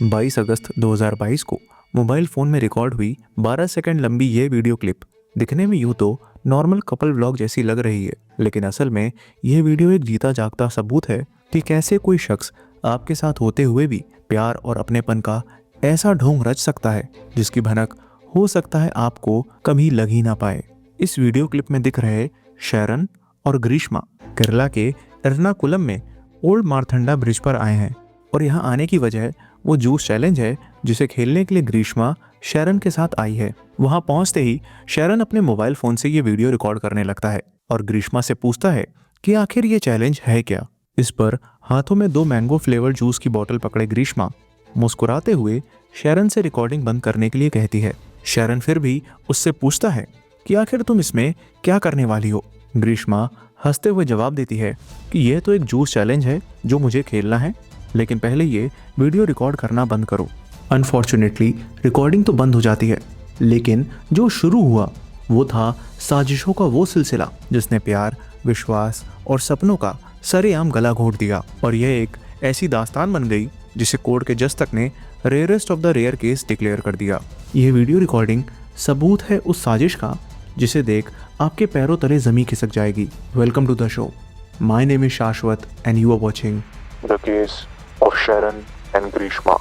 22 अगस्त 2022 को mobile phone में record हुई 12 सेकंड लंबी ये वीडियो क्लिप दिखने में यूँ तो नॉर्मल कपल व्लॉग जैसी लग रही है, लेकिन असल में यह वीडियो एक जीता जागता सबूत है कि कैसे कोई शख्स आपके साथ होते हुए भी प्यार और अपनेपन का ऐसा ढोंग रच सकता है जिसकी भनक हो सकता है आपको कभी लग ही ना पाए। इस वीडियो क्लिप में दिख रहे शरण और ग्रीष्मा केरला के एर्नाकुलम में ओल्ड मारथंडा ब्रिज पर आए हैं और यहाँ आने की वजह वो जूस चैलेंज है जिसे खेलने के लिए ग्रीष्मा शरण के साथ आई है। वहां पहुंचते ही शरण अपने मोबाइल फोन से ये वीडियो रिकॉर्ड करने लगता है और ग्रीष्मा से पूछता है कि आखिर ये चैलेंज है क्या। इस पर हाथों में 2 मैंगो फ्लेवर जूस की बोतल पकड़े ग्रीष्मा मुस्कुराते हुए शरण से रिकॉर्डिंग बंद करने के लिए कहती है। शरण फिर भी उससे पूछता है कि आखिर तुम इसमें क्या करने वाली हो। ग्रीष्मा हंसते हुए जवाब देती है कि यह तो एक जूस चैलेंज है जो मुझे खेलना है, लेकिन पहले ये वीडियो रिकॉर्ड करना बंद करो। अनफॉर्चुनेटली रिकॉर्डिंग तो बंद हो जाती है, लेकिन जो शुरू हुआ वो था साजिशों का वो सिलसिला जिसने प्यार, विश्वास और सपनों का सरेआम गला घोंट दिया। और यह एक ऐसी दास्तान बन गई जिसे कोर्ट के जज तक ने rarest of the rare case declare कर दिया। यह वीडियो रिकॉर्डिंग सबूत है उस साजिश का जिसे देख आपके पैरों तले जमी खिसक जाएगी। Welcome to the show. My name is Shashwat and you are watching the case of Sharan and Grishma.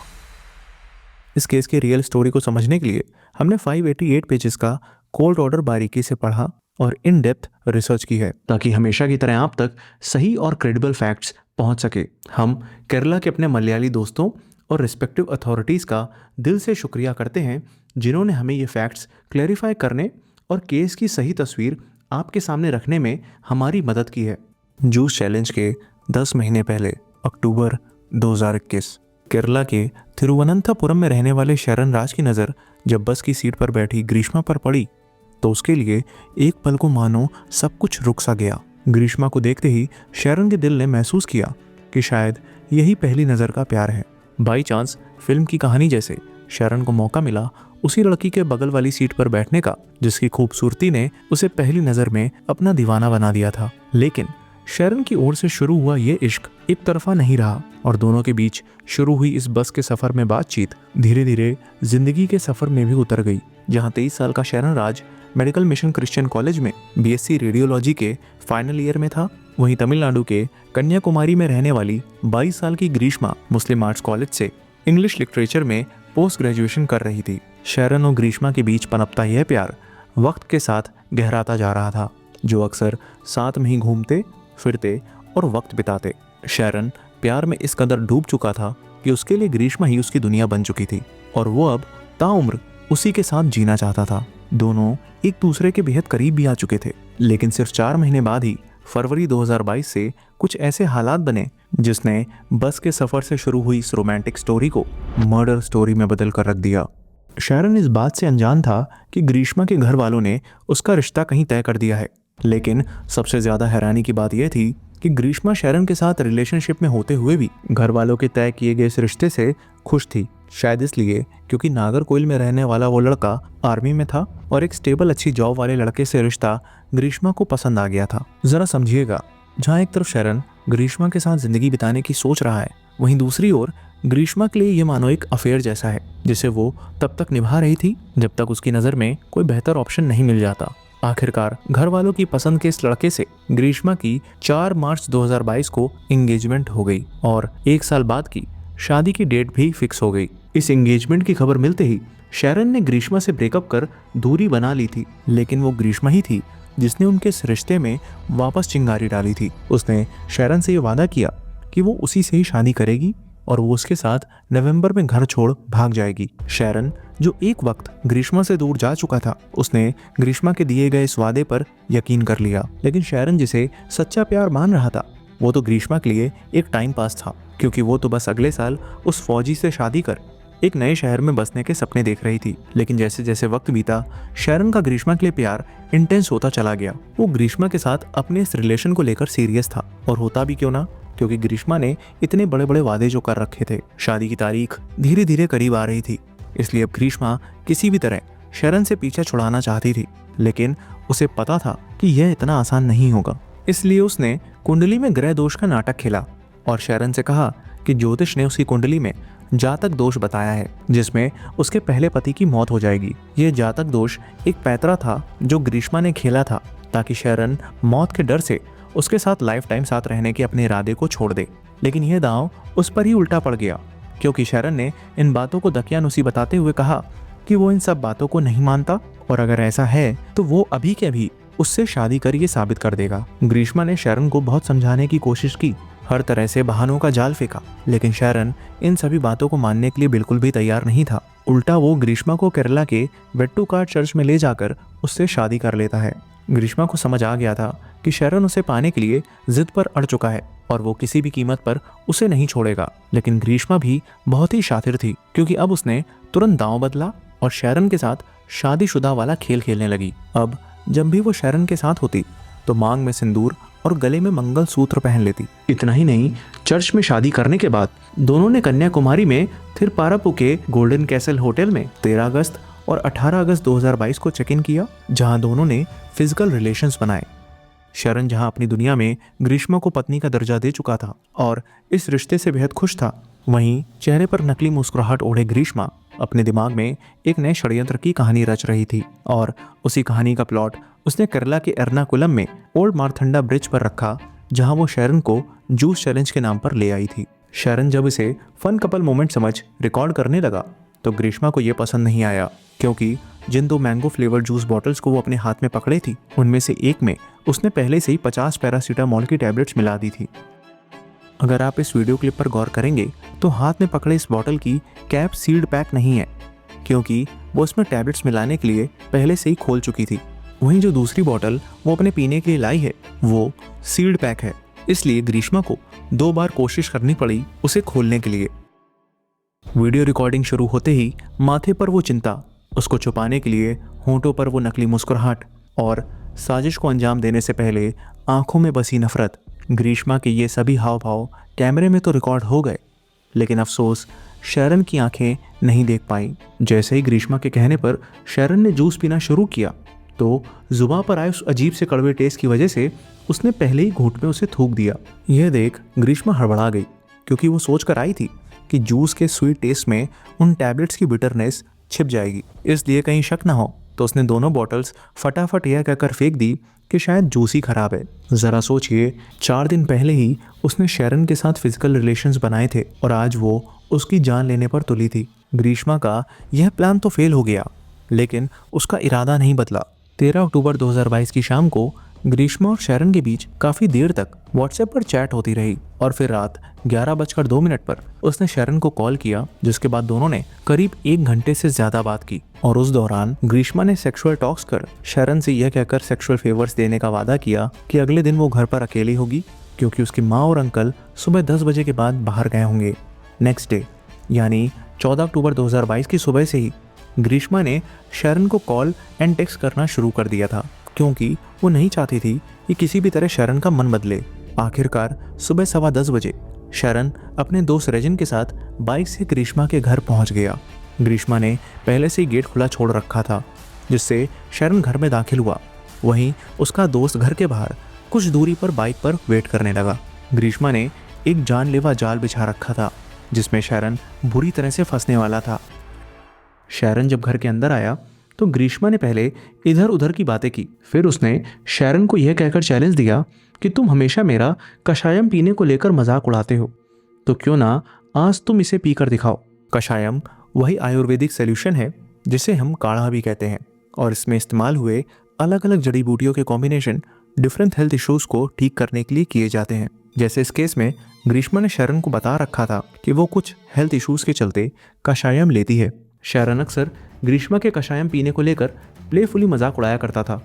इस केस की रियल स्टोरी को समझने के लिए हमने 588 पेजेस का कोर्ट ऑर्डर बारीकी से पढ़ा और इन डेप्थ रिसर्च की है ताकि हमेशा की तरह आप तक सही और क्रेडिबल फैक्ट्स पहुंच सके। हम केरला के अपने मलयाली दोस्तों और रिस्पेक्टिव अथॉरिटीज़ का दिल से शुक्रिया करते हैं जिन्होंने हमें ये फैक्ट्स क्लैरिफाई करने और केस की सही तस्वीर आपके सामने रखने में हमारी मदद की है। जूस चैलेंज के 10 महीने पहले अक्टूबर 2021 केरला के तिरुवनंतपुरम में रहने वाले शरण राज की नज़र जब बस की सीट पर बैठी ग्रीष्मा पर पड़ी तो उसके लिए एक पल को मानो सब कुछ रुक सा गया। ग्रीष्मा को देखते ही शरण के दिल ने महसूस किया कि शायद यही पहली नज़र का प्यार है। बाई चांस फिल्म की कहानी जैसे शरण को मौका मिला उसी लड़की के बगल वाली सीट पर बैठने का जिसकी खूबसूरती ने उसे पहली नज़र में अपना दीवाना बना दिया था। लेकिन शरण की ओर से शुरू हुआ ये इश्क एक तरफा नहीं रहा और दोनों के बीच शुरू हुई इस बस के सफर में बातचीत धीरे धीरे जिंदगी के सफर में भी उतर गई। जहां 23 साल का शरण राज मेडिकल मिशन क्रिश्चियन कॉलेज में बीएससी रेडियोलॉजी के फाइनल ईयर में था, वहीं तमिलनाडु के कन्याकुमारी में रहने वाली 22 साल की ग्रीष्मा मुस्लिम आर्ट्स कॉलेज से इंग्लिश लिटरेचर में पोस्ट ग्रेजुएशन कर रही थी। शरण और ग्रीष्मा के बीच पनपता यह प्यार वक्त के साथ गहराता जा रहा था, जो अक्सर साथ में ही घूमते फिरते और वक्त बिताते। शरण प्यार में इस कदर डूब चुका था कि उसके लिए ग्रीष्मा ही उसकी दुनिया बन चुकी थी और वो अब ताउम्र उसी के साथ जीना चाहता था। दोनों एक दूसरे के बेहद करीब भी आ चुके थे, लेकिन सिर्फ 4 महीने बाद ही फरवरी 2022 से कुछ ऐसे हालात बने जिसने बस के सफर से शुरू हुई इस रोमांटिक स्टोरी को मर्डर स्टोरी में बदल कर रख दिया। शरण इस बात से अनजान था कि ग्रीष्मा के घर वालों ने उसका रिश्ता कहीं तय कर दिया है, लेकिन सबसे ज्यादा हैरानी की बात यह थी कि ग्रीष्मा शरण के साथ रिलेशनशिप में होते हुए भी घर वालों के तय किए गए इस रिश्ते से खुश थी। शायद इसलिए क्योंकि नागरकोइल में रहने वाला वो लड़का आर्मी में था और एक स्टेबल अच्छी जॉब वाले लड़के से रिश्ता ग्रीष्मा को पसंद आ गया था। जरा समझिएगा, जहाँ एक तरफ शरण ग्रीष्मा के साथ जिंदगी बिताने की सोच रहा है, वहीं दूसरी ओर ग्रीष्मा के लिए ये मानो एक अफेयर जैसा है जिसे वो तब तक निभा रही थी जब तक उसकी नज़र में कोई बेहतर ऑप्शन नहीं मिल जाता। आखिरकार घर वालों की पसंद के इस लड़के से ग्रीष्मा की 4 मार्च 2022 को एंगेजमेंट हो गई और 1 साल बाद की शादी की डेट भी फिक्स हो गई। इस एंगेजमेंट की खबर मिलते ही शरण ने ग्रीष्मा से ब्रेकअप कर दूरी बना ली थी, लेकिन वो ग्रीष्मा ही थी जिसने उनके इस रिश्ते में वापस चिंगारी डाली थी। उसने शरण से ये वादा किया कि वो उसी से ही शादी करेगी और वो उसके साथ नवंबर में घर छोड़ भाग जाएगी। शरण जो एक वक्त ग्रीष्मा से दूर जा चुका था, उसने ग्रीष्मा के दिए गए इस वादे पर यकीन कर लिया, लेकिन शरण जिसे सच्चा प्यार मान रहा था वो तो ग्रीष्मा के लिए एक टाइम पास था, क्योंकि वो तो बस अगले साल उस फौजी से शादी कर एक नए शहर में बसने के सपने देख रही थी। लेकिन जैसे जैसे वक्त बीता शरण का ग्रीष्मा के लिए प्यार इंटेंस होता चला गया। वो ग्रीष्मा के साथ अपने इस रिलेशन को लेकर सीरियस था, और होता भी क्यों ना, क्योंकि ग्रीष्मा ने इतने बड़े बड़े वादे जो कर रखे थे। शादी की तारीख धीरे धीरे करीब आ रही थी, इसलिए अब ग्रीष्मा किसी भी तरह शरण से पीछा छुड़ाना चाहती थी, लेकिन उसे पता था कि यह इतना आसान नहीं होगा। इसलिए उसने कुंडली में ग्रह दोष का नाटक खेला और शरण से कहा कि ज्योतिष ने उसकी कुंडली में जातक दोष बताया है जिसमें उसके पहले पति की मौत हो जाएगी। यह जातक दोष एक पैतरा था जो ग्रीष्मा ने खेला था ताकि शरण मौत के डर से उसके साथ लाइफ टाइम साथ रहने के अपने इरादे को छोड़ दे। लेकिन यह दांव उस पर ही उल्टा पड़ गया क्योंकि शरण ने इन बातों को दकियानुसी बताते हुए कहा कि वो इन सब बातों को नहीं मानता और अगर ऐसा है तो वो अभी के अभी उससे शादी कर ये साबित कर देगा। ग्रीष्मा ने शरण को बहुत समझाने की कोशिश की, हर तरह से बहानों का जाल फेंका, लेकिन शरण इन सभी बातों को मानने के लिए बिल्कुल भी तैयार नहीं था। उल्टा वो ग्रीष्मा को केरला के वेट्टुकाड चर्च में ले जाकर उससे शादी कर लेता है। ग्रीष्मा को समझ आ गया था कि शरण उसे पाने के लिए जिद पर अड़ चुका है और वो किसी भी कीमत पर उसे नहीं छोड़ेगा। लेकिन ग्रीष्मा भी बहुत ही शातिर थी क्योंकि अब उसने तुरंत दांव बदला और शरण के साथ शादीशुदा वाला खेल खेलने लगी। अब जब भी वो शरण के साथ होती तो मांग में सिंदूर और गले में मंगलसूत्र पहन लेती। इतना ही नहीं, चर्च में शादी करने के बाद दोनों ने कन्याकुमारी में थिरुपारापू के गोल्डन कैसल होटल में 13 अगस्त और 18 अगस्त 2022 को चेक इन किया, जहां दोनों ने फिजिकल रिलेशंस बनाए। शरण जहां अपनी दुनिया में ग्रीष्मा को पत्नी का दर्जा दे चुका था और इस रिश्ते से बेहद खुश था, वहीं चेहरे पर नकली मुस्कुराहट ओढ़े ग्रीष्मा अपने दिमाग में एक नए षड्यंत्र की कहानी रच रही थी और उसी कहानी का प्लॉट उसने केरला के एर्नाकुलम में ओल्ड मारथंडा ब्रिज पर रखा, जहां वो शरण को जूस चैलेंज के नाम पर ले आई थी। शरण जब इसे फन कपल मोमेंट समझ रिकॉर्ड करने लगा तो ग्रीष्मा को यह पसंद नहीं आया क्योंकि जिन 2 मैंगो फ्लेवर जूस बॉटल्स को वो अपने हाथ में पकड़े थी उनमें से एक में उसने पहले से ही 50 पैरासीटामोल की टैबलेट्स मिला दी थी। अगर आप इस वीडियो क्लिप पर गौर करेंगे तो हाथ में पकड़े इस बॉटल की कैप सील्ड पैक नहीं है क्योंकि वो उसमें टैबलेट्स मिलाने के लिए पहले से ही खोल चुकी थी। वहीं जो दूसरी बॉटल वो अपने पीने के लिए लाई है वो सील्ड पैक है, इसलिए ग्रीष्मा को 2 बार कोशिश करनी पड़ी उसे खोलने के लिए। वीडियो रिकॉर्डिंग शुरू होते ही माथे पर वो चिंता, उसको छुपाने के लिए होंठों पर वो नकली मुस्कुराहट और साजिश को अंजाम देने से पहले आंखों में बसी नफरत। ग्रीष्मा के ये सभी हाव भाव कैमरे में तो रिकॉर्ड हो गए, लेकिन अफसोस शरण की आंखें नहीं देख पाई। जैसे ही ग्रीष्मा के कहने पर शरण ने जूस पीना शुरू किया तो जुबान पर आए उस अजीब से कड़वे टेस्ट की वजह से उसने पहले ही घूंट में उसे थूक दिया। यह देख ग्रीष्मा हड़बड़ा गई क्योंकि वो सोच कर आई थी कि जूस के स्वीट टेस्ट में उन टैबलेट्स की बिटरनेस छिप जाएगी, इसलिए कहीं शक ना हो तो उसने दोनों बॉटल्स फटाफट यह कहकर फेंक दी कि शायद जूस ही खराब है। जरा सोचिए, 4 दिन पहले ही उसने शरण के साथ फिजिकल रिलेशंस बनाए थे और आज वो उसकी जान लेने पर तुली थी। ग्रीष्मा का यह प्लान तो फेल हो गया, लेकिन उसका इरादा नहीं बदला। 13 अक्टूबर 2022 की शाम को ग्रीष्मा और शरण के बीच काफी देर तक व्हाट्सएप पर चैट होती रही और फिर रात 11:02 पर उसने शरण को कॉल किया, जिसके बाद दोनों ने करीब 1 घंटे से ज्यादा बात की। और उस दौरान ग्रीष्मा ने सेक्सुअल टॉक्स कर शरण से यह कहकर सेक्सुअल फेवर्स देने का वादा किया कि अगले दिन वो घर पर अकेली होगी क्योंकि उसकी माँ और अंकल सुबह 10 बजे के बाद बाहर गए होंगे। नेक्स्ट डे यानी 14 अक्टूबर 2022 की सुबह से ही ग्रीष्मा ने शरण को कॉल एंड टेक्स्ट करना शुरू कर दिया था क्योंकि वो नहीं चाहती थी कि किसी भी तरह शरण का मन बदले। आखिरकार सुबह 10:15 बजे शरण अपने दोस्त रेजिन के साथ बाइक से ग्रीष्मा के घर पहुंच गया। ग्रीष्मा ने पहले से ही गेट खुला छोड़ रखा था, जिससे शरण घर में दाखिल हुआ। वहीं उसका दोस्त घर के बाहर कुछ दूरी पर बाइक पर वेट करने लगा। ग्रीष्मा ने एक जानलेवा जाल बिछा रखा था जिसमें शरण बुरी तरह से फंसने वाला था। शरण जब घर के अंदर आया तो ग्रीष्मा ने पहले इधर उधर की बातें की, फिर उसने शरण को यह कहकर चैलेंज दिया कि तुम हमेशा मेरा कषायम पीने को लेकर मजाक उड़ाते हो, तो क्यों ना आज तुम इसे पीकर दिखाओ। कषायम वही आयुर्वेदिक सॉल्यूशन है जिसे हम काढ़ा भी कहते हैं और इसमें इस्तेमाल हुए अलग अलग जड़ी बूटियों के कॉम्बिनेशन डिफरेंट हेल्थ इश्यूज को ठीक करने के लिए किए जाते हैं। जैसे इस केस में ग्रीष्मा ने शरण को बता रखा था कि वो कुछ हेल्थ इश्यूज के चलते कषायम लेती है। शरण अक्सर ग्रीष्मा के कषायम पीने को लेकर प्लेफुली मजाक उड़ाया करता था।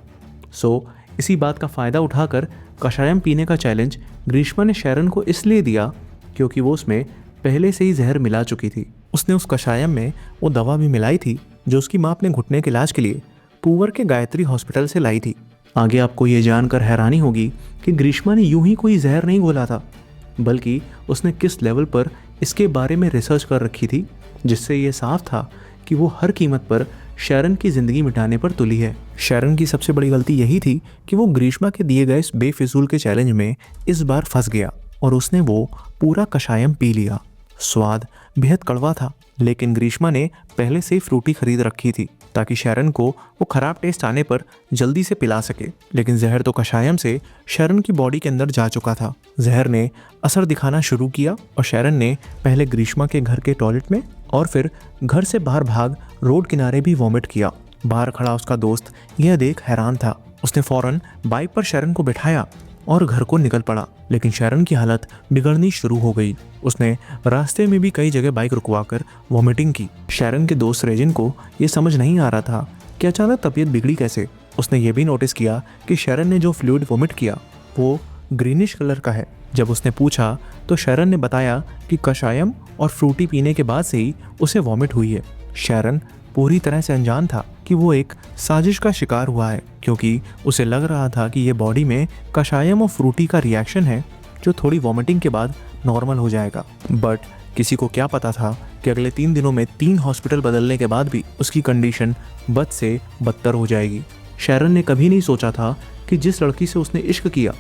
इसी बात का फ़ायदा उठाकर कषायम पीने का चैलेंज ग्रीष्मा ने शरण को इसलिए दिया क्योंकि वो उसमें पहले से ही जहर मिला चुकी थी। उसने उस कषायम में वो दवा भी मिलाई थी जो उसकी माँ अपने घुटने के इलाज के लिए पूवर के गायत्री हॉस्पिटल से लाई थी। आगे आपको ये जानकर हैरानी होगी कि ग्रीष्मा ने यूं ही कोई जहर नहीं घोला था, बल्कि उसने किस लेवल पर इसके बारे में रिसर्च कर रखी थी, जिससे ये साफ था कि वो हर कीमत पर शरण की ज़िंदगी मिटाने पर तुली है। शरण की सबसे बड़ी गलती यही थी कि वो ग्रीष्मा के दिए गए इस बेफिजूल के चैलेंज में इस बार फंस गया और उसने वो पूरा कषायम पी लिया। स्वाद बेहद कड़वा था, लेकिन ग्रीष्मा ने पहले से ही फ्रूटी खरीद रखी थी ताकि शैरन को वो खराब टेस्ट आने पर जल्दी से पिला सके। लेकिन जहर तो कषायम से शैरन की बॉडी के अंदर जा चुका था। जहर ने असर दिखाना शुरू किया और शैरन ने पहले ग्रीष्मा के घर के टॉयलेट में और फिर घर से बाहर भाग रोड किनारे भी वॉमिट किया। बाहर खड़ा उसका दोस्त यह देख हैरान था। उसने फौरन बाइक पर शैरन को बिठाया और घर को निकल पड़ा, लेकिन शैरन की हालत बिगड़नी शुरू हो गई। उसने रास्ते में भी कई जगह बाइक रुकवाकर वॉमिटिंग की। शैरन के दोस्त रेजिन को ये समझ नहीं आ रहा था कि अचानक तबीयत बिगड़ी कैसे। उसने ये भी नोटिस किया कि शैरन ने जो फ्लूइड वॉमिट किया वो ग्रीनिश कलर का है। जब उसने पूछा तो शैरन ने बताया कि कषायम और फ्रूटी पीने के बाद से ही उसे वॉमिट हुई है। शैरन पूरी तरह से अनजान था कि वो एक साजिश का शिकार हुआ है, क्योंकि उसे लग रहा था कि ये बॉडी में कषायम और फ्रूटी का रिएक्शन है जो थोड़ी वॉमिटिंग के बाद नॉर्मल हो जाएगा। बट किसी को क्या पता था कि अगले 3 दिनों में 3 हॉस्पिटल बदलने के बाद भी उसकी कंडीशन बद से बदतर हो जाएगी। शैरन ने कभी नहीं सोचा था कि जिस लड़की से उसने इश्क किया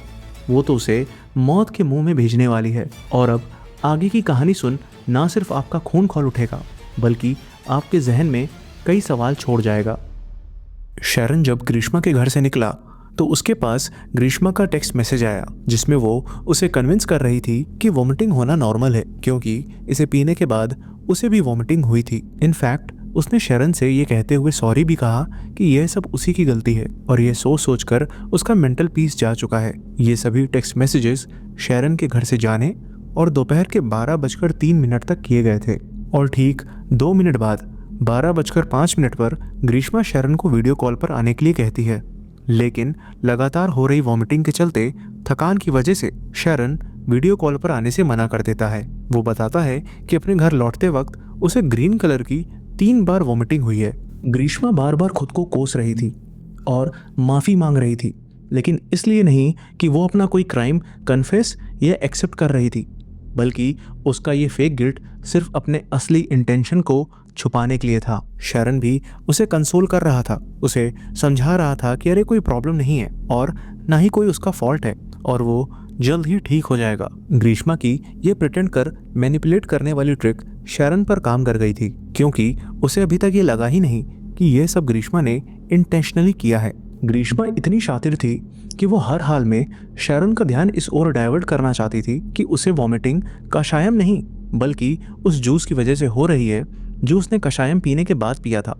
वो तो उसे मौत के मुंह में भेजने वाली है। और अब आगे की कहानी सुन ना सिर्फ आपका खून खौल उठेगा बल्कि आपके जहन में कई सवाल छोड़ जाएगा। शैरन जब ग्रीष्मा के घर से निकला तो उसके पास ग्रीष्मा का टेक्स्ट मैसेज आया जिसमें वो उसे कन्विंस कर रही थी कि वॉमिटिंग होना नॉर्मल है, क्योंकि इसे पीने के बाद उसे भी वॉमिटिंग हुई थी। इनफैक्ट उसने शैरन से ये कहते हुए सॉरी भी कहा कि यह सब उसी की गलती है, और यह सोच कर उसका मेंटल पीस जा चुका है। ये सभी टेक्स्ट मैसेजेस शैरन के घर से जाने और दोपहर के 12:03 तक किए गए थे। और ठीक 2 मिनट बाद 12:05 पर ग्रीष्मा शैरन को वीडियो कॉल पर आने के लिए कहती है, लेकिन लगातार हो रही वॉमिटिंग के चलते थकान की वजह से शैरन वीडियो कॉल पर आने से मना कर देता है। वो बताता है कि अपने घर लौटते वक्त उसे ग्रीन कलर की 3 बार वॉमिटिंग हुई है। ग्रीष्मा बार बार खुद को कोस रही थी और माफ़ी मांग रही थी, लेकिन इसलिए नहीं कि वो अपना कोई क्राइम कन्फेस या एक्सेप्ट कर रही थी, बल्कि उसका ये फेक गिल्ट सिर्फ अपने असली इंटेंशन को छुपाने के लिए था। शैरन भी उसे कंसोल कर रहा था, उसे समझा रहा था कि अरे कोई प्रॉब्लम नहीं है और ना ही कोई उसका फॉल्ट है और वो जल्द ही ठीक हो जाएगा। ग्रीष्मा की ये प्रिटेंड कर मैनिपुलेट करने वाली ट्रिक शैरन पर काम कर गई थी, क्योंकि उसे अभी तक ये लगा ही नहीं कि ये सब ग्रीष्मा ने इंटेंशनली किया है। ग्रीष्मा इतनी शातिर थी कि वो हर हाल में शैरन का ध्यान इस ओर डाइवर्ट करना चाहती थी कि उसे वॉमिटिंग कषायम नहीं बल्कि उस जूस की वजह से हो रही है जो उसने कषायम पीने के बाद पिया था।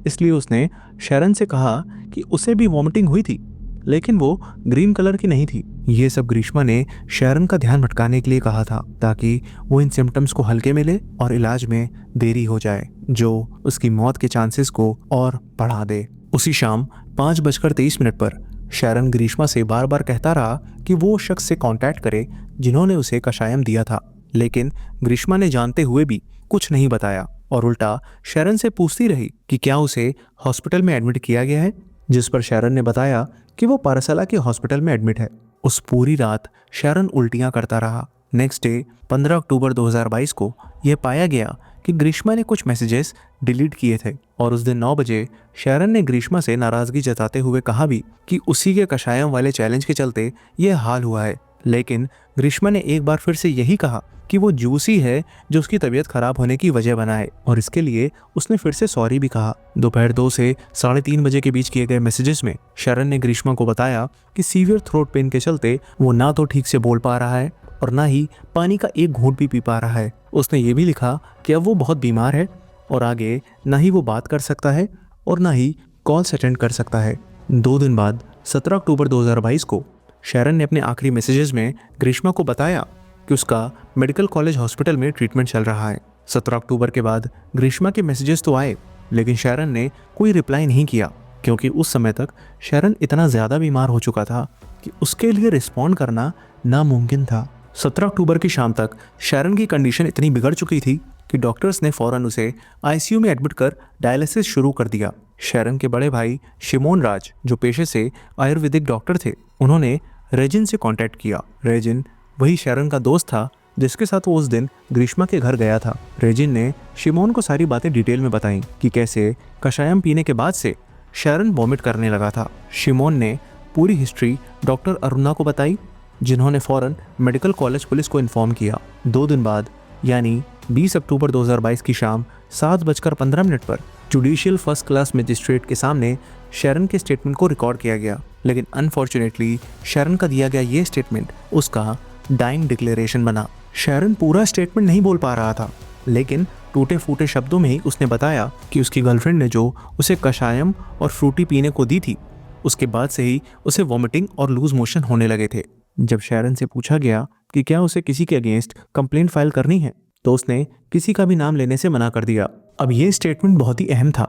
इसलिए उसने शैरन से कहा कि उसे भी वॉमिटिंग हुई थी, लेकिन वो ग्रीन कलर की नहीं थी। ये सब ग्रीष्मा ने शैरन का ध्यान भटकाने के लिए कहा था ताकि वो इन सिम्टम्स को हल्के में ले और इलाज में देरी हो जाए, जो उसकी मौत के चांसेस को और बढ़ा दे। उसी शाम 5:23 पर शैरन ग्रीष्मा से बार बार कहता रहा कि वो उस शख्स से कांटेक्ट करे जिन्होंने उसे कषायम दिया था, लेकिन ग्रीष्मा ने जानते हुए भी कुछ नहीं बताया और उल्टा शैरन से पूछती रही कि क्या उसे हॉस्पिटल में एडमिट किया गया है, जिस पर शैरन ने बताया कि वो पारसाला के हॉस्पिटल में एडमिट है। उस पूरी रात शैरन उल्टियां करता रहा। नेक्स्ट डे 15 अक्टूबर 2022 को यह पाया गया कि ग्रीष्मा ने कुछ मैसेजेस डिलीट किए थे और उस दिन 9 बजे शैरन ने ग्रीष्मा से नाराज़गी जताते हुए कहा भी कि उसी के कषायम वाले चैलेंज के चलते यह हाल हुआ है। लेकिन ग्रीष्मा ने एक बार फिर से यही कहा कि वो जूस ही है जो उसकी तबीयत खराब होने की वजह बना है, और इसके लिए उसने फिर से सॉरी भी कहा। दोपहर 2 से 3:30 बजे के बीच किए गए मैसेजेस में शैरन ने ग्रीष्मा को बताया कि सीवियर थ्रोट पेन के चलते वो ना तो ठीक से बोल पा रहा है और ना ही पानी का एक घूंट भी पी पा रहा है। उसने ये भी लिखा कि अब वो बहुत बीमार है और आगे ना ही वो बात कर सकता है और ना ही कॉल्स अटेंड कर सकता है। 2 दिन बाद 17 अक्टूबर 2022 को शैरन ने अपने आखिरी मैसेजेस में ग्रीष्मा को बताया कि उसका मेडिकल कॉलेज हॉस्पिटल में ट्रीटमेंट चल रहा है। 17 अक्टूबर के बाद ग्रीष्मा के मैसेजेस तो आए, लेकिन शैरन ने कोई रिप्लाई नहीं किया, क्योंकि उस समय तक शैरन इतना ज़्यादा बीमार हो चुका था कि उसके लिए रिस्पॉन्ड करना नामुमकिन था। 17 अक्टूबर की शाम तक शैरन की कंडीशन इतनी बिगड़ चुकी थी कि डॉक्टर्स ने फ़ौरन उसे आईसीयू में एडमिट कर डायलिसिस शुरू कर दिया। शैरन के बड़े भाई शिमोन राज, जो पेशे से आयुर्वेदिक डॉक्टर थे, उन्होंने रेजिन से कांटेक्ट किया। रेजिन वही शैरन का दोस्त था जिसके साथ वो उस दिन ग्रीष्मा के घर गया था। रेजिन ने शिमोन को सारी बातें डिटेल में बताई कि कैसे कषायम पीने के बाद से शैरन वॉमिट करने लगा था। शिमोन ने पूरी हिस्ट्री डॉक्टर अरुणा को बताई, जिन्होंने फ़ौरन मेडिकल कॉलेज पुलिस को इन्फॉर्म किया। 2 दिन बाद यानी 20 अक्टूबर 2022 की शाम 7:15 पर जुडिशियल फर्स्ट क्लास मजिस्ट्रेट के सामने शैरन के स्टेटमेंट को रिकॉर्ड किया गया। लेकिन अनफॉर्चुनेटली शैरन का दिया गया ये स्टेटमेंट उसका डाइंग डिक्लेरेशन बना। शैरन पूरा स्टेटमेंट नहीं बोल पा रहा था, लेकिन टूटे फूटे शब्दों में ही उसने बताया कि उसकी गर्लफ्रेंड ने जो उसे कषायम और फ्रूटी पीने को दी थी, उसके बाद से ही उसे वॉमिटिंग और लूज मोशन होने लगे थे। जब शैरन से पूछा गया कि क्या उसे किसी के अगेंस्ट कंप्लेंट फाइल करनी है, तो उसने किसी का भी नाम लेने से मना कर दिया। अब ये स्टेटमेंट बहुत ही अहम था,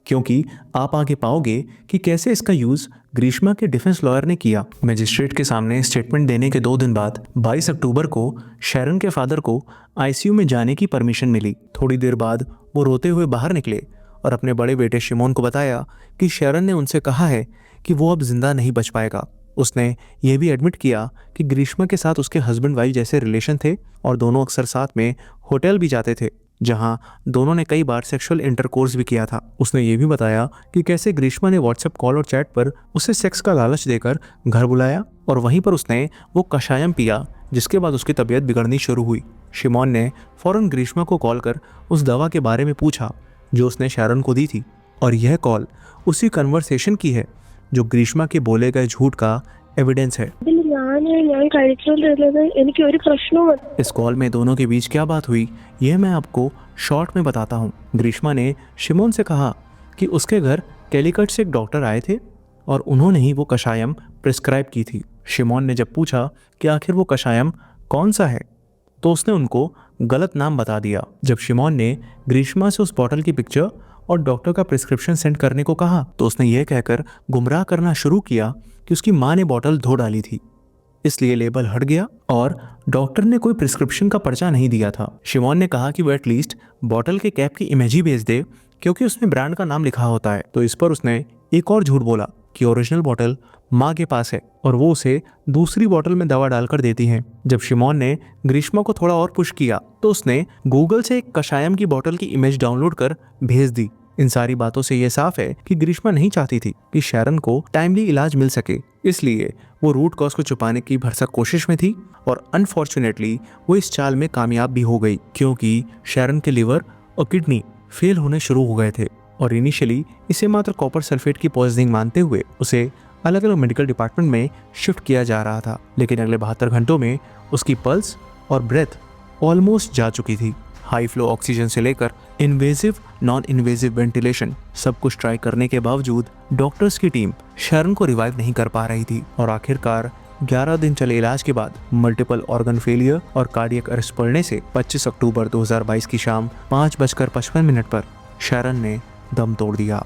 क्योंकि आप आगे पाओगे कि कैसे इसका यूज ग्रीष्मा के डिफेंस लॉयर ने किया। मजिस्ट्रेट के सामने स्टेटमेंट देने के 2 दिन बाद 22 अक्टूबर को शैरन के फादर को आईसीयू में जाने की परमिशन मिली। थोड़ी देर बाद वो रोते हुए बाहर निकले और अपने बड़े बेटे शिमोन को बताया कि शैरन ने उनसे कहा है कि वो अब जिंदा नहीं बच पाएगा। उसने ये भी एडमिट किया कि ग्रीष्मा के साथ उसके हस्बैंड वाइफ जैसे रिलेशन थे और दोनों अक्सर साथ में होटल भी जाते थे, जहां दोनों ने कई बार सेक्सुअल इंटरकोर्स भी किया था। उसने ये भी बताया कि कैसे ग्रीष्मा ने व्हाट्सएप कॉल और चैट पर उसे सेक्स का लालच देकर घर बुलाया और वहीं पर उसने वो कषायम पिया, जिसके बाद उसकी तबीयत बिगड़नी शुरू हुई। शिमोन ने फौरन ग्रीष्मा को कॉल कर उस दवा के बारे में पूछा जो उसने शैरन को दी थी, और यह कॉल उसी कन्वर्सेशन की है जो ग्रीष्मा के बोले गए झूठ का एविडेंस है। इस कॉल में दोनों के बीच क्या बात हुई, यह मैं आपको शॉर्ट में बताता हूँ। ग्रीष्मा ने शिमोन से कहा कि उसके घर कैलिकट से एक डॉक्टर आए थे और उन्होंने ही वो कषायम प्रिस्क्राइब की थी। शिमोन ने जब पूछा कि आखिर वो कषायम कौन सा है, तो उसने उनको गलत नाम बता दिया। जब शिमोन ने ग्रीष्मा से उस बॉटल की पिक्चर और डॉक्टर का प्रिस्क्रिप्शन सेंड करने को कहा, तो उसने यह कहकर गुमराह करना शुरू किया कि उसकी माँ ने बॉटल धो डाली थी, इसलिए लेबल हट गया और डॉक्टर ने कोई प्रिस्क्रिप्शन का पर्चा नहीं दिया था। शिमोन ने कहा कि वो एटलीस्ट बॉटल के कैप की इमेज ही भेज दे, क्योंकि उसमें ब्रांड का नाम लिखा होता है। तो इस पर उसने एक और झूठ बोला कि ओरिजिनल बॉटल माँ के पास है और वो उसे दूसरी बॉटल में दवा डालकर देती हैं। जब शिमोन ने ग्रीष्मा को थोड़ा और पुश किया, तो उसने गूगल से एक कषायम की बॉटल की इमेज डाउनलोड कर भेज दी। इन सारी बातों से यह साफ है कि ग्रीष्मा नहीं चाहती थी कि शैरन को टाइमली इलाज मिल सके, इसलिए वो रूट कॉज को छुपाने की भरसक कोशिश में थी और अनफॉर्चुनेटली वो इस चाल में कामयाब भी हो गई, क्योंकि शैरन के लिवर और किडनी फेल होने शुरू हो गए थे और इनिशियली इसे मात्र कॉपर सल्फेट की पॉइजनिंग मानते हुए उसे अलग अलग मेडिकल डिपार्टमेंट में शिफ्ट किया जा रहा था। लेकिन अगले 72 घंटों में उसकी पल्स और ब्रेथ ऑलमोस्ट जा चुकी थी। हाई फ्लो ऑक्सीजन से लेकर इन्वेजिव नॉन इन्वेजिव वेंटिलेशन सब कुछ ट्राई करने के बावजूद डॉक्टर्स की टीम शैरन को रिवाइव नहीं कर पा रही थी और आखिरकार 11 दिन चले इलाज के बाद मल्टीपल ऑर्गन फेलियर और कार्डियक अरेस्ट पड़ने से 25 अक्टूबर 2022 की शाम 5:55 पर शैरन ने दम तोड़ दिया।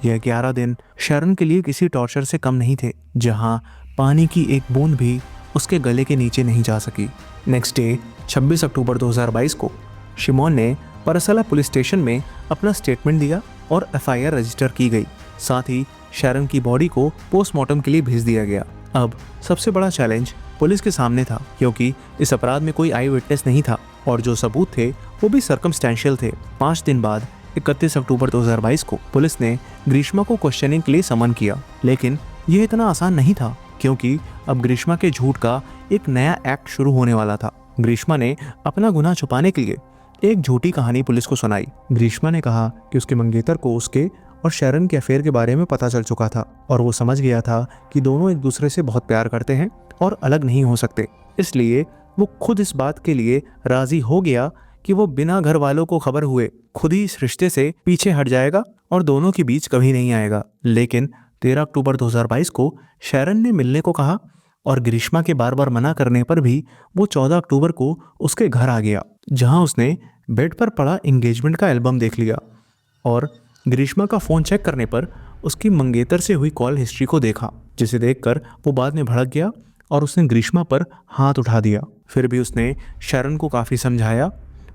यह 11 दिन शैरन के लिए किसी टॉर्चर से कम नहीं थे, जहां पानी की एक बूंद भी उसके गले के नीचे नहीं जा सकी। नेक्स्ट डे 26 अक्टूबर 2022 को शिमोन ने परसला पुलिस स्टेशन में अपना स्टेटमेंट दिया और एफआईआर रजिस्टर की गई। साथ ही शैरन की बॉडी को पोस्टमार्टम के लिए भेज दिया गया। अब सबसे बड़ा चैलेंज पुलिस के सामने था, क्योंकि इस अपराध में कोई आई विटनेस नहीं था और जो सबूत थे वो भी सर्कमस्टेंशियल थे। 5 दिन बाद 31 अक्टूबर 2022 को पुलिस ने ग्रीष्मा को क्वेश्चनिंग के लिए समन किया, लेकिन यह इतना आसान नहीं था, क्योंकि अब ग्रीष्मा के झूठ का एक नया एक्ट शुरू होने वाला था। ग्रीष्मा ने अपना गुनाह छुपाने के लिए एक झूठी कहानी पुलिस को सुनाई। ग्रीष्मा ने कहा कि उसके मंगेतर को उसके और शैरन के अफेयर के बारे में पता चल चुका था और वो समझ गया था कि दोनों एक दूसरे से बहुत प्यार करते हैं और अलग नहीं हो सकते। इसलिए वो खुद इस बात के लिए राजी हो गया कि वो बिना घर वालों को खबर हुए खुद ही इस रिश्ते से पीछे हट जाएगा और दोनों के बीच कभी नहीं आएगा। लेकिन 13 अक्टूबर 2022 को शैरन ने मिलने को कहा और ग्रीष्मा के बार बार मना करने पर भी वो 14 अक्टूबर को उसके घर आ गया, जहां उसने बेड पर पड़ा एंगेजमेंट का एल्बम देख लिया और ग्रीष्मा का फ़ोन चेक करने पर उसकी मंगेतर से हुई कॉल हिस्ट्री को देखा, जिसे देखकर वो बाद में भड़क गया और उसने ग्रीष्मा पर हाथ उठा दिया। फिर भी उसने शैरन को काफ़ी समझाया,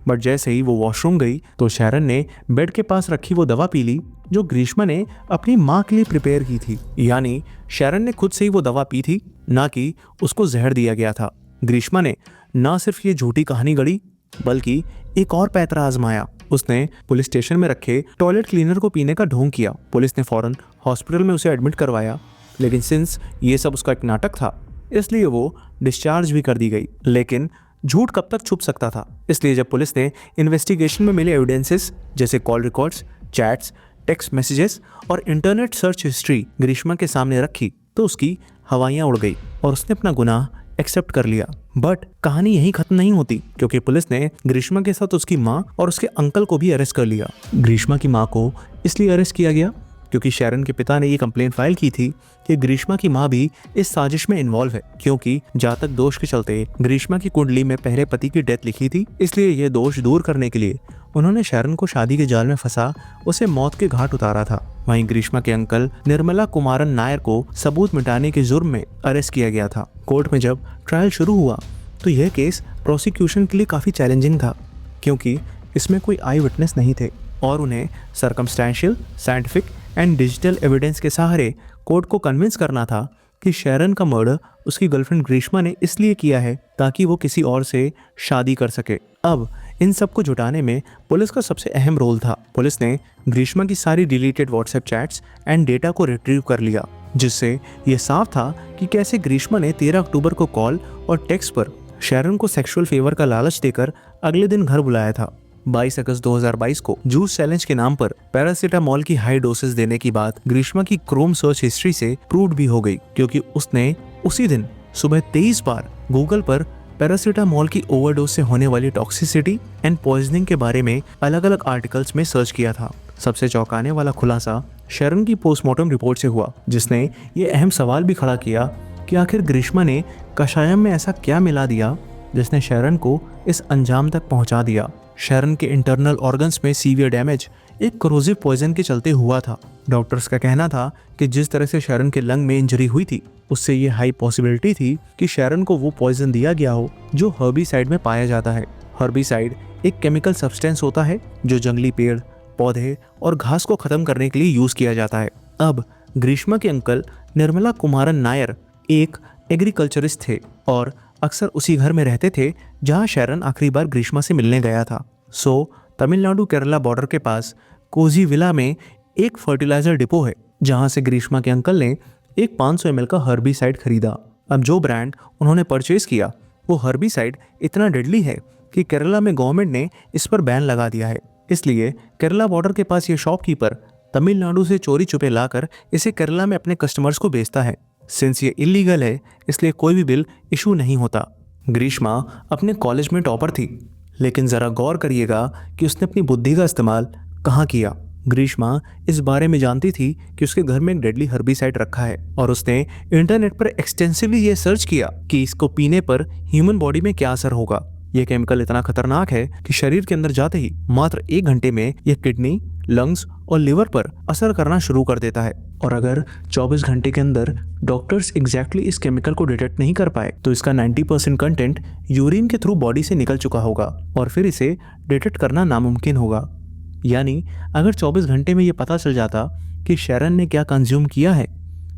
बट जैसे ही वो वॉशरूम गई तो शैरन ने बेड के पास रखी वो दवा पी ली जो ग्रीष्मा ने अपनी माँ के लिए प्रिपेयर की थी। यानी शैरन ने खुद से ही वो दवा पी थी, ना कि उसको जहर दिया गया था। ग्रीष्मा ने ना सिर्फ ये झूठी कहानी गढ़ी, बल्कि एक और पैतरा आजमाया। उसने पुलिस स्टेशन में रखे टॉयलेट क्लीनर को पीने का ढोंग किया। पुलिस ने फौरन हॉस्पिटल में उसे एडमिट करवाया, लेकिन सिंस ये सब उसका एक नाटक था, इसलिए वो डिस्चार्ज भी कर दी गई। लेकिन झूठ कब तक छुप सकता था। इसलिए जब पुलिस ने इन्वेस्टिगेशन में मिले एविडेंसेस जैसे call records, chats, text messages और इंटरनेट सर्च हिस्ट्री ग्रीष्मा के सामने रखी तो उसकी हवाइयां उड़ गई और उसने अपना गुनाह एक्सेप्ट कर लिया। बट कहानी यहीं खत्म नहीं होती, क्योंकि पुलिस ने ग्रीष्मा के साथ उसकी माँ और उसके अंकल को भी अरेस्ट कर लिया। ग्रीष्मा की माँ को इसलिए अरेस्ट किया गया क्योंकि शैरन के पिता ने ये कंप्लेंट फाइल की थी कि ग्रीष्मा की माँ भी इस साजिश में इन्वॉल्व है, क्योंकि जातक दोष के चलते ग्रीष्मा की कुंडली में पहले पति की डेथ लिखी थी। इसलिए ये दोष दूर करने के लिए उन्होंने शैरन को शादी के जाल में फंसा उसे मौत के घाट उतारा था। वहीं ग्रीष्मा के अंकल निर्मला कुमारन नायर को सबूत मिटाने के जुर्म में अरेस्ट किया गया था। कोर्ट में जब ट्रायल शुरू हुआ तो यह केस प्रोसिक्यूशन के लिए काफी चैलेंजिंग था, क्योंकि इसमें कोई आई विटनेस नहीं थे और उन्हें circumstantial, scientific and digital evidence के सहारे कोर्ट को कन्विंस करना था कि शैरन का मर्डर उसकी गर्लफ्रेंड ग्रीष्मा ने इसलिए किया है ताकि वो किसी और से शादी कर सके। अब इन सब को जुटाने में पुलिस का सबसे अहम रोल था। पुलिस ने ग्रीष्मा की सारी deleted WhatsApp chats and data को रिट्रीव कर लिया, जिससे ये साफ था कि कैसे ग्रीष्मा ने 13 अक्टूबर को कॉल और टेक्स्ट पर शैरन को सेक्सुअल फेवर का लालच देकर अगले दिन घर बुलाया था। 22 अगस्त 2022 को जूस चैलेंज के नाम पर पैरासीटामोल की हाई डोसेस देने की बात ग्रीष्मा की क्रोम सर्च हिस्ट्री से प्रूव्ड भी हो गई, क्योंकि उसने उसी दिन सुबह 23 बार गूगल पर पैरासीटामोल की ओवरडोज से होने वाली टॉक्सिसिटी एंड पॉइजनिंग के बारे में अलग अलग आर्टिकल्स में सर्च किया था। सबसे चौंकाने वाला खुलासा शैरन की पोस्टमार्टम रिपोर्ट से हुआ, जिसने ये अहम सवाल भी खड़ा किया कि आखिर ग्रीष्मा ने कषायम में ऐसा क्या मिला दिया जिसने शैरन को इस अंजाम तक पहुंचा दिया। शैरन के इंटरनल ऑर्गन्स में सीवियर डैमेज एक कोरोसिव पॉइजन के चलते हुआ था। डॉक्टर्स का कहना था कि जिस तरह से शैरन के लंग में इंजरी हुई थी, उससे ये हाई पॉसिबिलिटी थी कि शैरन को वो पॉइजन दिया गया हो जो हर्बिसाइड में पाया जाता है। हर्बिसाइड एक केमिकल सब्सटेंस होता है जो जंगली पेड़, पौधे और घास को खत्म करने के लिए यूज किया जाता है। अब ग्रीष्मा के अंकल निर्मला कुमारन नायर एक एग्रीकल्चरिस्ट थे और अक्सर उसी घर में रहते थे जहां शैरन आखिरी बार ग्रीष्मा से मिलने गया था। तमिलनाडु केरला बॉर्डर के पास कोजीविला में एक फर्टिलाइजर डिपो है, जहां से ग्रीष्मा के अंकल ने एक 500 ml का हर्बिसाइड खरीदा। अब जो ब्रांड उन्होंने परचेज किया वो हर्बिसाइड इतना डेडली है कि केरला में गवर्नमेंट ने इस पर बैन लगा दिया है। इसलिए केरला बॉर्डर के पास ये शॉपकीपर तमिलनाडु से चोरी छुपे लाकर इसे केरला में अपने कस्टमर्स को बेचता है। सिंस ये इलीगल है, इसलिए कोई भी बिल इशू नहीं होता। ग्रीष्मा अपने कॉलेज में टॉपर थी, लेकिन जरा गौर करिएगा कि उसने अपनी बुद्धि का इस्तेमाल कहाँ किया। ग्रीष्मा इस बारे में जानती थी कि उसके घर में एक डेडली हर्बिसाइड रखा है और उसने इंटरनेट पर एक्सटेंसिवली ये सर्च किया कि इसको पीने पर ह्यूमन बॉडी में क्या असर होगा। यह केमिकल इतना खतरनाक है कि शरीर के अंदर जाते ही मात्र 1 घंटे में यह किडनी, लंग्स और लिवर पर असर करना शुरू कर देता है। और अगर 24 घंटे के अंदर डॉक्टर्स एग्जैक्टली इस केमिकल को डिटेक्ट नहीं कर पाए तो इसका 90% कंटेंट यूरिन के थ्रू बॉडी से निकल चुका होगा और फिर इसे डिटेक्ट करना नामुमकिन होगा। यानी अगर 24 घंटे में ये पता चल जाता कि शैरन ने क्या कंज्यूम किया है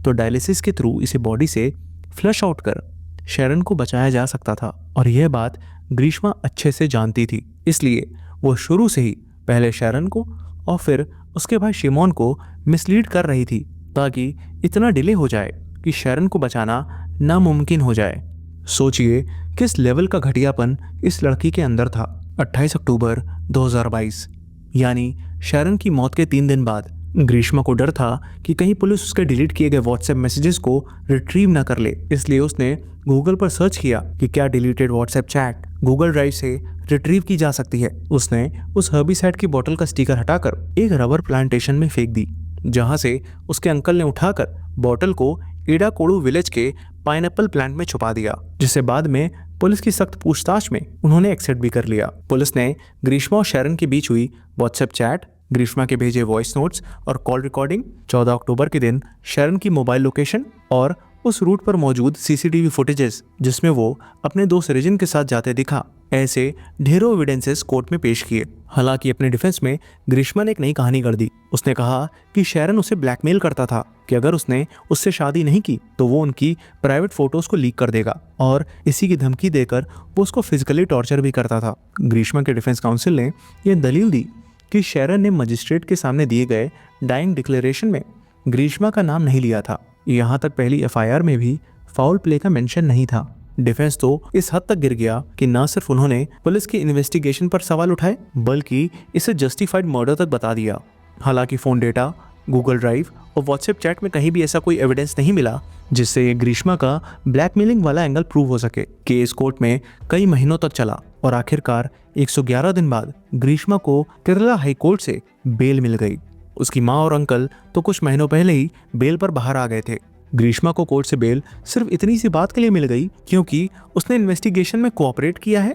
तो डायलिसिस के थ्रू इसे बॉडी से फ्लश आउट कर शैरन को बचाया जा सकता था। और यह बात ग्रीष्मा अच्छे से जानती थी, इसलिए वो शुरू से ही पहले शैरन को और फिर उसके भाई शिमोन को मिसलीड कर रही थी ताकि इतना डिले हो जाए कि शैरन को बचाना नामुमकिन हो जाए। सोचिए किस लेवल का घटियापन इस लड़की के अंदर था। 28 अक्टूबर 2022 यानी शैरन की मौत के 3 दिन बाद ग्रीष्मा को डर था कि कहीं पुलिस उसके डिलीट किए गए व्हाट्सएप मैसेजेस को रिट्रीव ना कर ले। इसलिए उसने गूगल पर सर्च किया कि क्या deleted WhatsApp chat Google drive से रिट्रीव की जा सकती है। उसने उस हर्बिसाइड की बोतल का स्टिकर हटाकर एक रबर प्लांटेशन में फेंक दी, जहां से उसके अंकल ने उठाकर बोतल को इडाकोडू विलेज के पाइनएप्पल प्लांट में छुपा दिया, जिसे बाद में पुलिस की सख्त पूछताछ में उन्होंने एक्सेप्ट भी कर लिया। पुलिस ने ग्रीष्मा और शैरन के बीच हुई व्हाट्सएप चैट, ग्रीष्मा के भेजे वॉइस नोट्स और कॉल रिकॉर्डिंग, 14 अक्टूबर के दिन शैरन की मोबाइल लोकेशन और उस रूट पर मौजूद सीसीटीवी फुटेजेस जिसमें वो अपने दोस्त रिजन के साथ जाते दिखा, ऐसे ढेरों एविडेंसेस कोर्ट में पेश किए। हालांकि अपने डिफेंस में ग्रीष्मा ने एक नई कहानी गढ़ दी। उसने कहा कि शैरन उसे ब्लैकमेल करता था कि अगर उसने उससे शादी नहीं की तो वो उनकी प्राइवेट फोटोज को लीक कर देगा और इसी की धमकी देकर वो उसको फिजिकली टॉर्चर भी करता था। ग्रीष्मा के डिफेंस काउंसिल ने यह दलील दी कि शैरन ने मजिस्ट्रेट के सामने दिए गए डाइंग डिक्लेरेशन में ग्रीष्मा का नाम नहीं लिया था। यहाँ तक पहली एफआईआर में भी फाउल प्ले का मेंशन नहीं था। डिफेंस तो इस हद तक गिर गया कि न सिर्फ उन्होंने पुलिस की इन्वेस्टिगेशन पर सवाल उठाए बल्कि इसे जस्टिफाइड मर्डर तक बता दिया। हालांकि फोन डेटा, गूगल ड्राइव और व्हाट्सएप चैट में कहीं भी ऐसा कोई एविडेंस नहीं मिला जिससे ये ग्रीष्मा का ब्लैकमेलिंग वाला एंगल प्रूव हो सके। केस कोर्ट में कई महीनों तक चला और आखिरकार 111 दिन बाद ग्रीष्मा को केरला हाई कोर्ट से बेल मिल गई। उसकी माँ और अंकल तो कुछ महीनों पहले ही बेल पर बाहर आ गए थे। ग्रीष्मा को कोर्ट से बेल सिर्फ इतनी सी बात के लिए मिल गई क्योंकि उसने इन्वेस्टिगेशन में कोऑपरेट किया है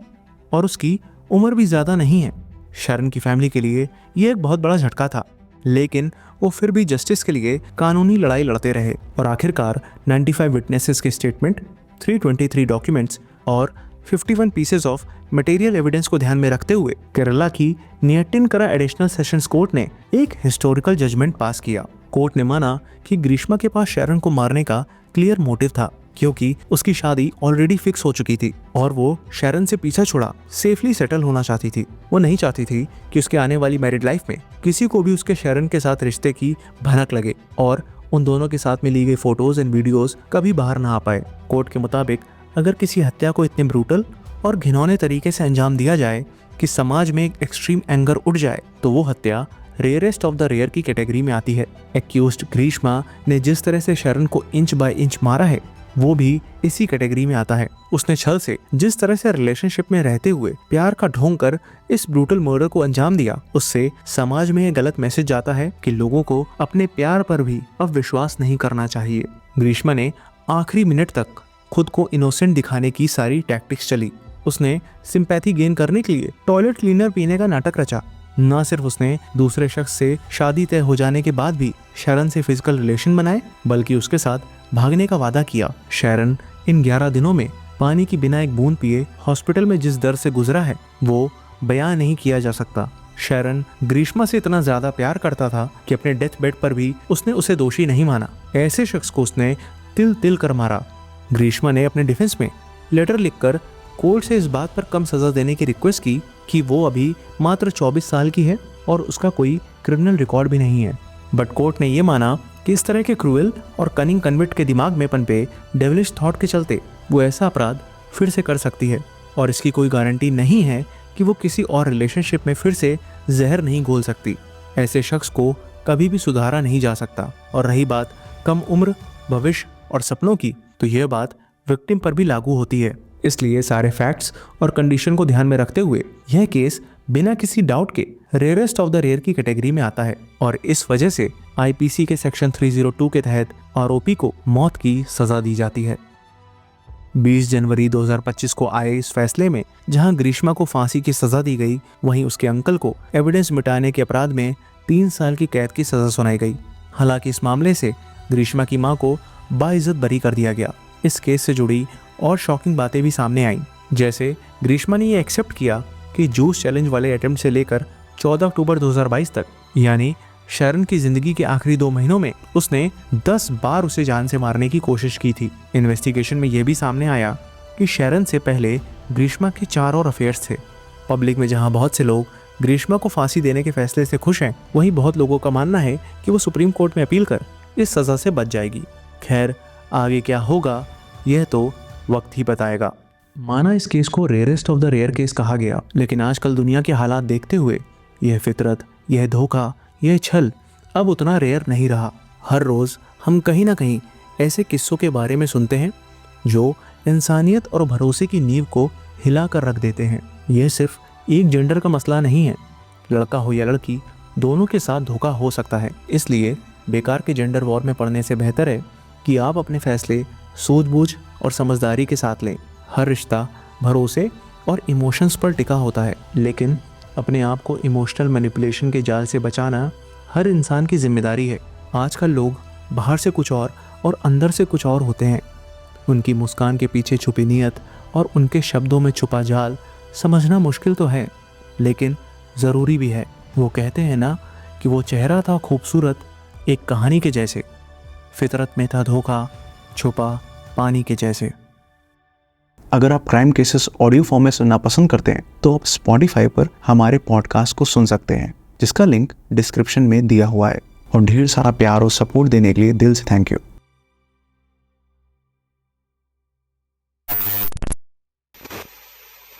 और उसकी उम्र भी ज्यादा नहीं है। शरण की फैमिली के लिए ये एक बहुत बड़ा झटका था, लेकिन वो फिर भी जस्टिस के लिए कानूनी लड़ाई लड़ते रहे और आखिरकार 95 विटनेसेस के स्टेटमेंट, 323 डॉक्यूमेंट्स और 51 पीसेस ऑफ मटेरियल एविडेंस को ध्यान में रखते हुए केरला की नियट्टिनकरा एडिशनल सेशंस कोर्ट ने एक हिस्टोरिकल जजमेंट पास किया। कोर्ट ने माना कि ग्रीष्मा के पास शरण को मारने का क्लियर मोटिव था क्योंकि उसकी शादी ऑलरेडी फिक्स हो चुकी थी और वो शरण से पीछा छुड़ा सेफली सेटल होना चाहती थी। वो नहीं चाहती थी कि उसके आने वाली मैरिड लाइफ में किसी को भी उसके शरण के साथ रिश्ते की भनक लगे और उन दोनों के साथ में ली गई फोटोज एंड वीडियोस कभी बाहर ना आ पाए। कोर्ट के मुताबिक अगर किसी हत्या को इतने ब्रूटल और घिनौने तरीके से अंजाम दिया जाए कि समाज में एक एक्सट्रीम एंगर उठ जाए तो वो हत्या रेयरेस्ट ऑफ द रेयर की कैटेगरी में आती है। एक्यूज्ड ग्रीष्मा ने जिस तरह से शरण को इंच बाय इंच मारा है वो भी इसी कैटेगरी में आता है। उसने छल से जिस तरह से रिलेशनशिप में रहते हुए प्यार का ढोंग कर इस ब्रूटल मर्डर को अंजाम दिया, उससे समाज में एक गलत मैसेज जाता है कि लोगों को अपने प्यार पर भी अब विश्वास नहीं करना चाहिए। ग्रीष्मा ने आखिरी मिनट तक खुद को इनोसेंट दिखाने की सारी टैक्टिक्स चली। उसने सिंपैथी गेन करने के लिए टॉयलेट क्लीनर पीने का नाटक रचा। न सिर्फ उसने दूसरे शख्स से शादी तय हो जाने के बाद भी शरण से फिजिकल रिलेशन बनाए बल्कि उसके साथ भागने का वादा किया। शरण इन 11 दिनों में पानी की बिना एक बूंद पिए हॉस्पिटल में जिस दर्द से गुजरा है वो बयां नहीं किया जा सकता। शरण ग्रीष्मा से इतना ज्यादा प्यार करता था कि अपने डेथ बेड पर भी उसने उसे दोषी नहीं माना। ऐसे शख्स को उसने तिल तिल कर मारा। ग्रीष्मा ने अपने डिफेंस में लेटर लिखकर कोर्ट से इस बात पर कम सजा देने की रिक्वेस्ट की कि वो अभी मात्र 24 साल की है और उसका कोई क्रिमिनल रिकॉर्ड भी नहीं है। बट कोर्ट ने ये माना कि इस तरह के क्रूएल और कनिंग कन्विक्ट के दिमाग में पनपे डेविलिश थॉट के चलते वो ऐसा अपराध फिर से कर सकती है और इसकी कोई गारंटी नहीं है कि वो किसी और रिलेशनशिप में फिर से जहर नहीं घोल सकती। ऐसे शख्स को कभी भी सुधारा नहीं जा सकता। और रही बात कम उम्र, भविष्य और सपनों की, तो यह बात विक्टिम पर भी लागू होती है। इसलिए सारे फैक्ट्स और कंडीशन को ध्यान में रखते हुए यह केस बिना किसी डाउट के रेयरेस्ट ऑफ द रेयर की कैटेगरी में आता है और इस वजह से आईपीसी के सेक्शन 302 के तहत आरोपी को मौत की सजा दी जाती है। 20 जनवरी 2025 को आए इस फैसले में जहां ग्रीष्मा को फांसी की सजा दी गई, वहीं उसके अंकल को एविडेंस मिटाने के अपराध में 3 साल की कैद की सजा सुनाई गई। हालांकि इस मामले से ग्रीष्मा की मां को बाइज्जत बरी कर दिया गया। इस केस से जुड़ी और शॉकिंग बातें भी सामने आईं, जैसे ग्रीष्मा ने ये एक्सेप्ट किया कि जूस चैलेंज वाले अटेम्प्ट से लेकर 14 अक्टूबर 2022 तक, यानी शरण की जिंदगी के आखिरी 2 महीनों में उसने 10 बार उसे जान से मारने की कोशिश की थी। इन्वेस्टिगेशन में यह भी सामने आया कि शरण से पहले ग्रीष्मा के 4 और अफेयर्स थे। पब्लिक में जहां बहुत से लोग ग्रीष्मा को फांसी देने के फैसले से खुश हैं, वहीं बहुत लोगों का मानना है कि वो सुप्रीम कोर्ट में अपील कर इस सजा से बच जाएगी। खैर, आगे क्या होगा यह तो वक्त ही बताएगा। माना इस केस को rarest of the rare case कहा गया, लेकिन आजकल दुनिया के हालात देखते हुए यह फितरत, यह धोखा, यह छल अब उतना रेयर नहीं रहा। हर रोज हम कहीं ना कहीं ऐसे किस्सों के बारे में सुनते हैं जो इंसानियत और भरोसे की नींव को हिला कर रख देते हैं। यह सिर्फ एक जेंडर का मसला नहीं है, लड़का हो या लड़की, दोनों के साथ धोखा हो सकता है। इसलिए बेकार के जेंडर वॉर में पड़ने से बेहतर है कि आप अपने फैसले सूझबूझ और समझदारी के साथ लें। हर रिश्ता भरोसे और इमोशंस पर टिका होता है, लेकिन अपने आप को इमोशनल मैनिपुलेशन के जाल से बचाना हर इंसान की जिम्मेदारी है। आजकल लोग बाहर से कुछ और अंदर से कुछ और होते हैं। उनकी मुस्कान के पीछे छुपी नीयत और उनके शब्दों में छुपा जाल समझना मुश्किल तो है, लेकिन ज़रूरी भी है। वो कहते हैं ना कि वो चेहरा था खूबसूरत एक कहानी के जैसे, फितरत में था धोखा छुपा पानी के जैसे। अगर आप क्राइम केसेस ऑडियो फॉर्म में सुनना पसंद करते हैं तो आप स्पॉटिफाई पर हमारे पॉडकास्ट को सुन सकते हैं, जिसका लिंक डिस्क्रिप्शन में दिया हुआ है। और ढेर सारा प्यार और सपोर्ट देने के लिए दिल से थैंक यू।